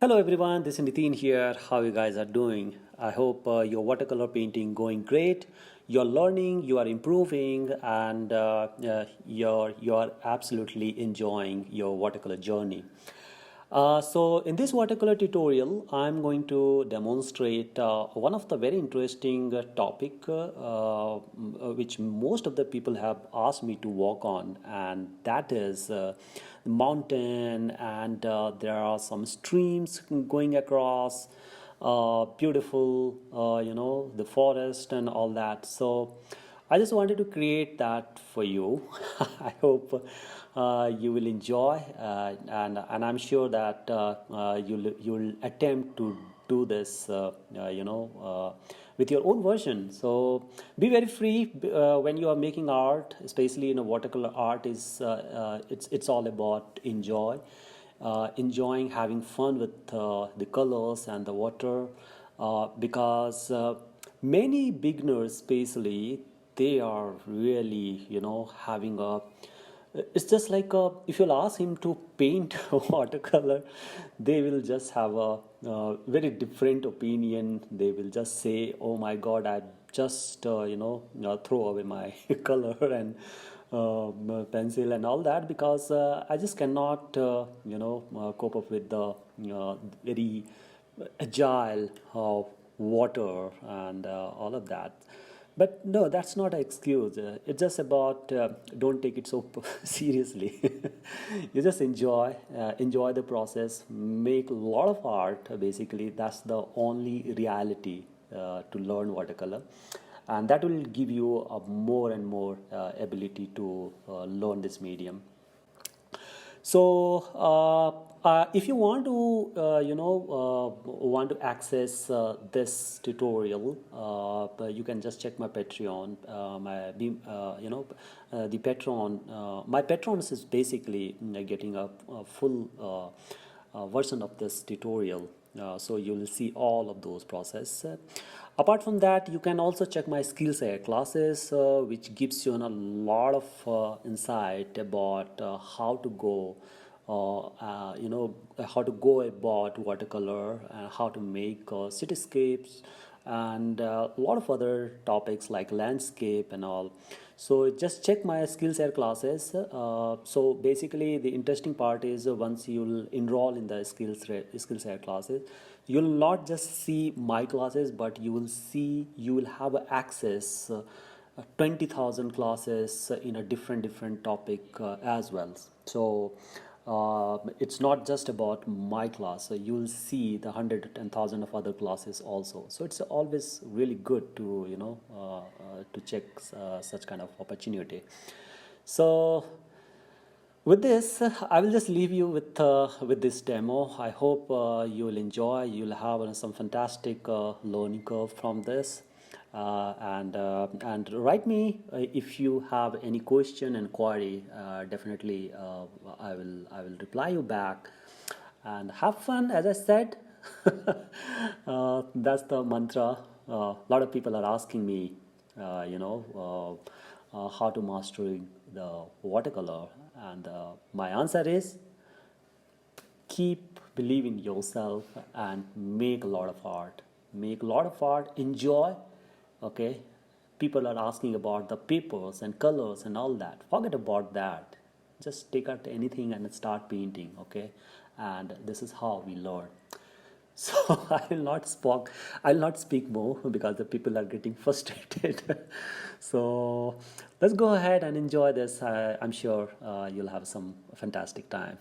Hello everyone, this is Nitin here. How you guys are doing? I hope your watercolor painting going great. You're learning, you are improving, and you're absolutely enjoying your watercolor journey. So in this watercolor tutorial, I'm going to demonstrate one of the very interesting topic which most of the people have asked me to work on, and that is mountain, and there are some streams going across, beautiful, the forest and all that. So I just wanted to create that for you. I hope you will enjoy, and I'm sure that you'll attempt to do this, with your own version. So be very free when you are making art, especially in a watercolor art. It's all about enjoying having fun with the colors and the water, because many beginners, especially, they are really having a, it's just like if you'll ask him to paint watercolor, they will just have a very different opinion. They will just say, oh my god, I just throw away my color and pencil and all that, because I just cannot cope up with the very agile water and all of that. But no, that's not an excuse. It's just about don't take it so seriously. You just enjoy the process, make a lot of art. Basically, that's the only reality to learn watercolor, and that will give you a more and more ability to learn this medium. So if you want to want to access this tutorial, you can just check my Patreon. The Patreon, my Patreon is basically getting a full version of this tutorial, so you will see all of those process. Apart from that, you can also check my skills area classes, which gives you a lot of insight about how to go how to go about watercolor, how to make cityscapes, and a lot of other topics like landscape and all. So just check my skills area classes. So basically the interesting part is, once you'll enroll in the skills area classes, you'll not just see my classes, but you will have access 20,000 classes in a different topic as well. So it's not just about my class. So you'll see the 100 and 1,000 of other classes also. So it's always really good to to check such kind of opportunity. So with this, I will just leave you with this demo. I hope you will enjoy. You'll have some fantastic learning curve from this. And write me if you have any question and query. Definitely, I will reply you back. And have fun, as I said. That's the mantra. A lot of people are asking me, how to master the watercolor, and my answer is, keep believing yourself and make a lot of art. Make a lot of art, enjoy. Okay, people are asking about the papers and colors and all that. Forget about that. Just take out anything and start painting. Okay, and this is how we learn. So I'll not speak more because the people are getting frustrated. So let's go ahead and enjoy this. I'm sure you'll have some fantastic time.